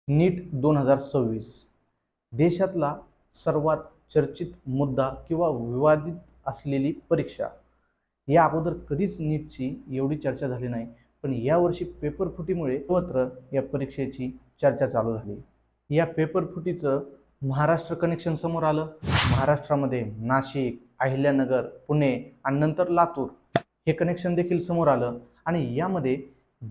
नीट 2026 देशातला सर्वात चर्चित मुद्दा किंवा विवादित असलेली परीक्षा. या अगोदर कधीच नीटची एवढी चर्चा झाली नाही, पण यावर्षी पेपरफुटीमुळे सर्वत्र या परीक्षेची चर्चा चालू झाली. या पेपरफुटीचं महाराष्ट्र कनेक्शन समोर आलं. महाराष्ट्रामध्ये नाशिक, अहिल्यानगर, पुणे आणि नंतर लातूर हे कनेक्शन देखील समोर आलं. आणि यामध्ये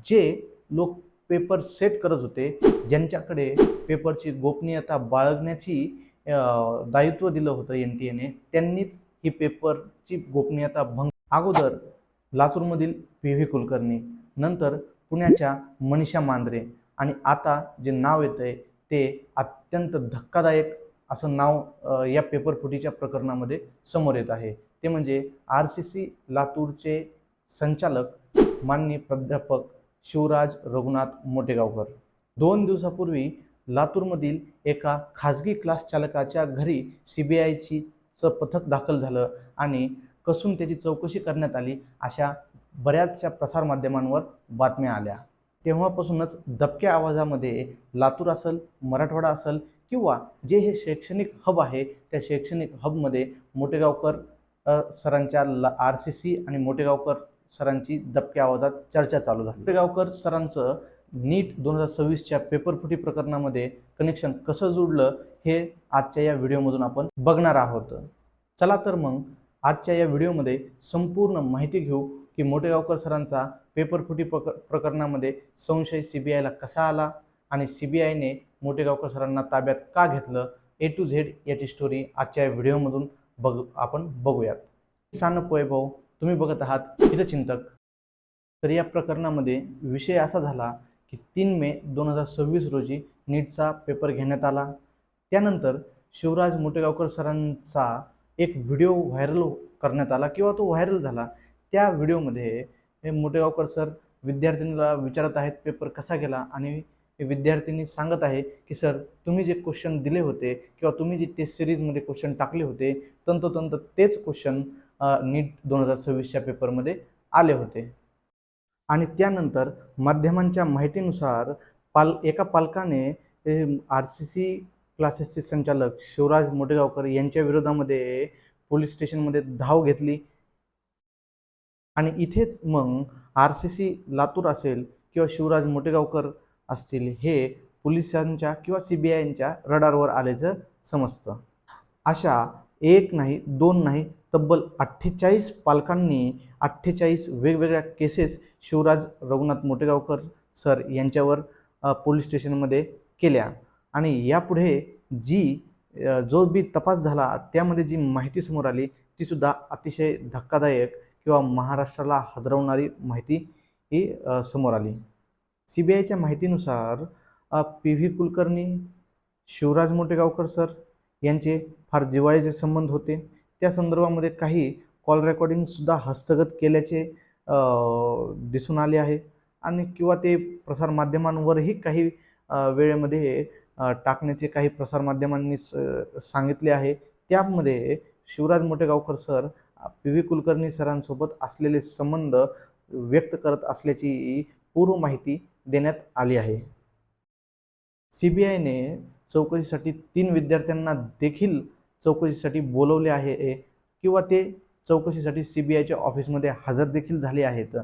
जे लोक पेपर सेट करत होते, ज्यांच्याकडे पेपरची गोपनीयता बाळगण्याची दायित्व दिलं होतं NTA ने, त्यांनीच ही पेपरची गोपनीयता भंग. अगोदर लातूरमधील PV कुलकर्णी, नंतर पुण्याच्या मनीषा मांद्रे आणि आता जे नाव येतंय ते अत्यंत धक्कादायक असं नाव या पेपरफुटीच्या प्रकरणामध्ये समोर येत आहे. ते म्हणजे RCC लातूरचे संचालक माननीय प्राध्यापक शिवराज रघुनाथ मोटेगावकर. 2 दिवसापूर्वी लातूरमधील एका खाजगी क्लास चालकाच्या घरी CBIचं पथक दाखल झालं आणि कसून त्याची चौकशी करण्यात आली, अशा बऱ्याचशा प्रसारमाध्यमांवर बातम्या आल्या. तेव्हापासूनच दबक्या आवाजामध्ये लातूर असेल, मराठवाडा असेल किंवा जे हे शैक्षणिक हब आहे, त्या शैक्षणिक हबमध्ये मोटेगावकर सरांच्या RCC आणि मोटेगावकर सरांची दबक्या आवाजात चर्चा चालू झाली. मोटेगावकर सरांचं नीट 2026च्या पेपरफुटी प्रकरणामध्ये कनेक्शन कसं जुळलं हे आजच्या या व्हिडिओमधून आपण बघणार आहोत. चला तर मग आजच्या या व्हिडिओमध्ये संपूर्ण माहिती घेऊ की मोटेगावकर सरांचा पेपरफुटी प्रकरणामध्ये संशय CBIला कसा आला आणि CBIने मोटेगावकर सरांना ताब्यात का घेतलं. A to Z याची स्टोरी आजच्या या व्हिडिओमधून आपण बघूयात. सानप वैभव, तुम्ही बघत आहात हितचिंतक. तर या प्रकरणामध्ये विषय असा झाला की 3 मे 2026 रोजी नीटचा पेपर घेण्यात आला. त्यानंतर शिवराज मोटेगावकर सरांचा एक व्हिडिओ व्हायरल करण्यात आला किंवा तो व्हायरल झाला. त्या व्हिडिओमध्ये मोटेगावकर सर विद्यार्थ्यांना विचारत आहेत पेपर कसा गेला आणि विद्यार्थ्यांनी सांगत आहे की सर, तुम्ही जे क्वेश्चन दिले होते किंवा तुम्ही जे टेस्ट सिरीजमध्ये क्वेश्चन टाकले होते तंतोतंत तेच क्वेश्चन नीट 2026च्या पेपरमध्ये आले होते. आणि त्यानंतर माध्यमांच्या माहितीनुसार एका पालकाने RCC क्लासेसचे संचालक शिवराज मोटेगावकर यांच्या विरोधामध्ये पोलीस स्टेशनमध्ये धाव घेतली. आणि इथेच मग RCC लातूर असेल किंवा शिवराज मोटेगावकर असतील, हे पोलिसांच्या किंवा CBIच्या रडारवर आल्याचं समजतं. अशा एक नाही, दोन नाही, तब्बल 48 पालकांनी 48 वेगवेगळ्या केसेस शिवराज रघुनाथ मोटेगावकर सर यांच्यावर पोलीस स्टेशनमध्ये केल्या. आणि यापुढे जो बी तपास झाला त्यामध्ये जी माहिती समोर आली ती सुद्धा अतिशय धक्कादायक किंवा महाराष्ट्राला हादरवणारी माहिती ही समोर आली. CBIच्या माहितीनुसार PV कुलकर्णी, शिवराज मोटेगावकर सर यांचे फार जिव्हाळ्याचे संबंध होते. त्या संदर्भामध्ये काही कॉल रेकॉर्डिंगसुद्धा हस्तगत केल्याचे दिसून आले आहे आणि किंवा ते प्रसारमाध्यमांवरही काही वेळेमध्ये टाकण्याचे काही प्रसारमाध्यमांनी सांगितले आहे. त्यामध्ये शिवराज मोटेगावकर सर PV कुलकर्णी सरांसोबत असलेले संबंध व्यक्त करत असल्याची पूर्व माहिती देण्यात आली आहे. CBIने चौकशीसाठी 3 विद्यार्थ्यांना देखील चौकशीसाठी बोलवले आहे किंवा ते चौकशीसाठी CBIच्या ऑफिसमध्ये हजर देखील झाले आहेत.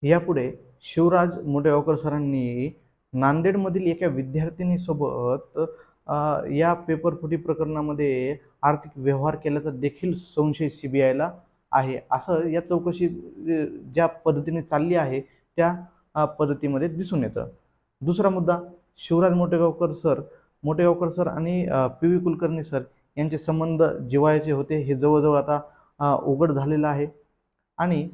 यापुढे शिवराज मोटेगावकर सरांनी नांदेडमधील एका विद्यार्थिनीसोबत या पेपरफुटी प्रकरणामध्ये आर्थिक व्यवहार केल्याचा देखील संशय CBIला आहे, असं या चौकशी ज्या पद्धतीने चालली आहे त्या पद्धतीमध्ये दिसून येतं. दुसरा मुद्दा, शिवराज मोटेगावकर सर आणि PV कुलकर्णी सर यांचे संबंध जिव्हाळ्याचे होते, हे जवळजवळ आता उघड झालेलं आहे. आणि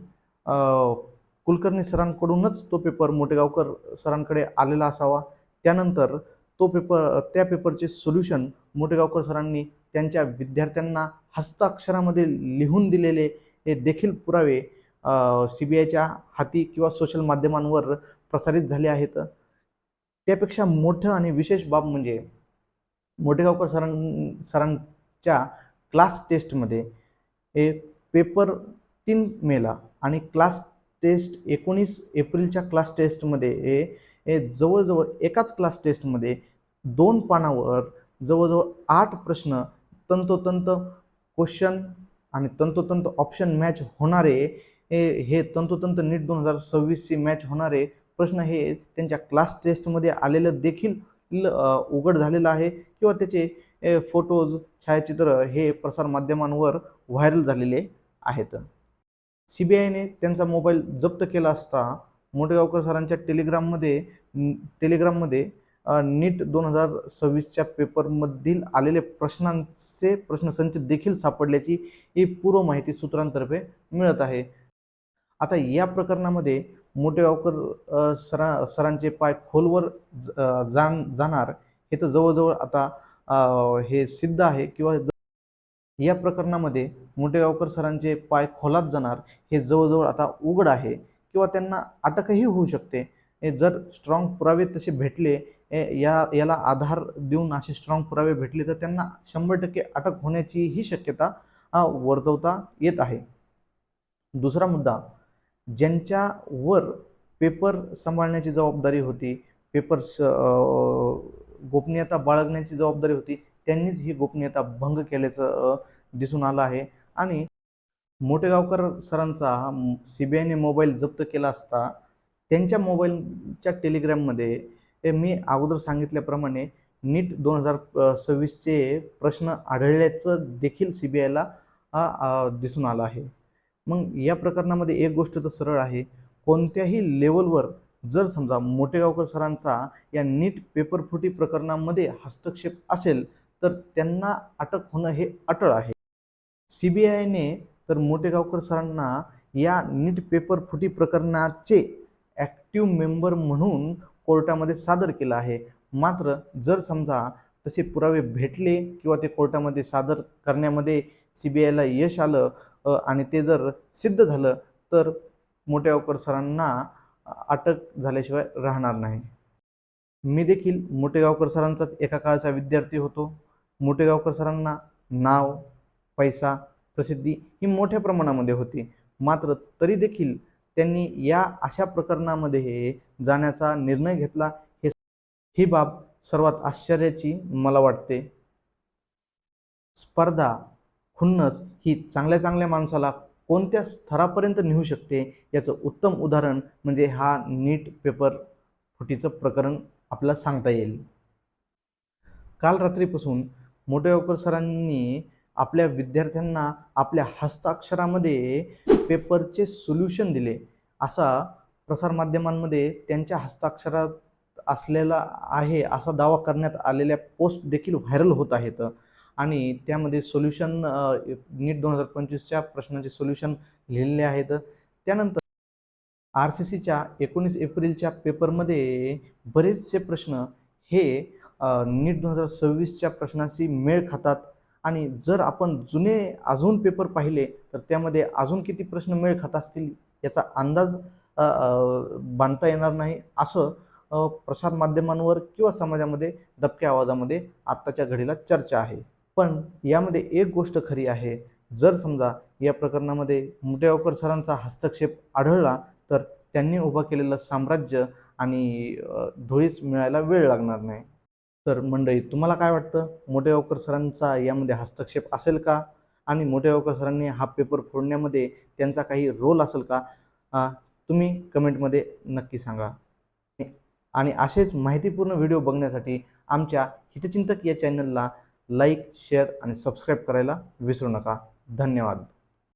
कुलकर्णी सरांकडूनच तो पेपर मोटेगावकर सरांकडे आलेला असावा. त्यानंतर त्या पेपरचे सोल्युशन मोटेगावकर सरांनी त्यांच्या विद्यार्थ्यांना हस्ताक्षरामध्ये लिहून दिलेले हे देखील पुरावे CBIच्या हाती किंवा सोशल माध्यमांवर प्रसारित झाले आहेत. त्यापेक्षा मोठं आणि विशेष बाब म्हणजे मोटेगावकर सरांच्या क्लास टेस्टमध्ये पेपर 3 मेला आणि क्लास टेस्ट 19 एप्रिलच्या क्लास टेस्टमध्ये हे जवळजवळ एकाच क्लास टेस्टमध्ये 2 पानावर जवळजवळ 8 प्रश्न तंतोतंत क्वेश्चन आणि तंतोतंत ऑप्शन मॅच होणारे हे तंतोतंत नीट 2026ची मॅच होणारे प्रश्न हे त्यांच्या क्लास टेस्टमध्ये आलेलं देखील उघड झालेलं आहे किंवा त्याचे फोटोज छायाचित्र हे प्रसारमाध्यमांवर व्हायरल झालेले आहेत. CBIने त्यांचा मोबाईल जप्त केला असता मोठेगावकर सरांच्या टेलिग्राममध्ये नीट 2026च्या पेपरमधील आलेले प्रश्नांचे प्रश्नसंच देखील सापडल्याची ही पूर्व माहिती सूत्रांतर्फे मिळत आहे. आता या प्रकरणामध्ये मोठेगावकर सरांचे पाय खोलवर जाणार हे तर जवळजवळ आता हे सिद्ध आहे किंवा या प्रकरणामध्ये मोठेगावकर सरांचे पाय खोलात जाणार हे जवळजवळ आता उघड आहे किंवा त्यांना अटकही होऊ शकते. जर स्ट्रॉंग पुरावे तसे भेटले, याला आधार देऊन असे स्ट्रॉंग पुरावे भेटले तर त्यांना 100% अटक होण्याची ही शक्यता वर्तवता येत आहे. दुसरा मुद्दा, ज्यांच्यावर पेपर सांभाळण्याची जबाबदारी होती, पेपर्स गोपनीयता बाळगण्याची जबाबदारी होती, त्यांनीच ही गोपनीयता भंग केल्याचं दिसून आलं आहे. आणि मोठेगावकर सरांचा CBIने मोबाईल जप्त केला असता त्यांच्या मोबाईलच्या टेलिग्राममध्ये मी अगोदर सांगितल्याप्रमाणे नीट 2026चे प्रश्न आढळल्याचं देखील CBIला दिसून आलं आहे. मग या प्रकरणामध्ये एक गोष्ट तर सरळ आहे, कोणत्याही लेवलवर जर समजा मोठेगावकर सरांचा या नीट पेपरफुटी प्रकरणामध्ये हस्तक्षेप असेल तर त्यांना अटक होणं हे अटळ आहे. CBIने तर मोठेगावकर सरांना या नीट पेपरफुटी प्रकरणाचे ॲक्टिव्ह मेंबर म्हणून कोर्टामध्ये सादर केलं आहे. मात्र जर समजा तसे पुरावे भेटले किंवा ते कोर्टामध्ये सादर करण्यामध्ये CBIला यश आलं आणि ते जर सिद्ध झालं तर मोठेगावकर सरांना अटक झाल्याशिवाय राहणार नाही. मी देखील मोठेगावकर सरांचाच एका काळचा विद्यार्थी होतो. मोठेगावकर सरांना नाव, पैसा, प्रसिद्धी ही मोठ्या प्रमाणामध्ये होती. मात्र तरी देखील त्यांनी या अशा प्रकरणामध्ये जाण्याचा निर्णय घेतला, ही बाब सर्वात आश्चर्याची मला वाटते. स्पर्धा, खुन्नस ही चांगल्या माणसाला कोणत्या स्तरापर्यंत नेऊ शकते याचं उत्तम उदाहरण म्हणजे हा नीट पेपर फुटीचं प्रकरण आपल्याला सांगता येईल. काल रात्रीपासून मोठेगावकर सरांनी आपल्या विद्यार्थ्यांना आपल्या हस्ताक्षरामध्ये पेपरचे सोल्युशन दिले असा प्रसारमाध्यमांमध्ये त्यांच्या हस्ताक्षरात असलेला आहे असा दावा करण्यात आलेल्या पोस्ट देखील व्हायरल होत आहेत. आणि त्यामध्ये सोल्युशन नीट 2025च्या प्रश्नांचे सोल्युशन लिहिलेले आहेत. त्यानंतर RCCच्या 19 एप्रिलच्या पेपरमध्ये बरेचसे प्रश्न हे नीट 2026च्या प्रश्नाशी मेळ खातात आणि जर आपण जुने अजून पेपर पाहिले तर त्यामध्ये अजून किती प्रश्न मेळ खात असतील याचा अंदाज बांधता येणार नाही, असं प्रसारमाध्यमांवर किंवा समाजामध्ये दबक्या आवाजामध्ये आत्ताच्या घडीला चर्चा आहे. पण यामध्ये एक गोष्ट खरी आहे, जर समजा या प्रकरणामध्ये मोठेगावकर सरांचा हस्तक्षेप आढळला तर त्यांनी उभं केलेलं साम्राज्य आणि धुळीस मिळायला वेळ लागणार नाही. तर मंडळी, तुम्हाला काय वाटतं, मोठेगावकर सरांचा यामध्ये हस्तक्षेप असेल का आणि मोठेगावकर सरांनी हा पेपर फोडण्यामध्ये त्यांचा काही रोल असेल का? तुम्ही कमेंटमध्ये नक्की सांगा. आणि असेच माहितीपूर्ण व्हिडिओ बघण्यासाठी आमच्या हितचिंतक या चॅनलला लाईक, शेअर आणि सबस्क्राईब करायला विसरू नका. धन्यवाद.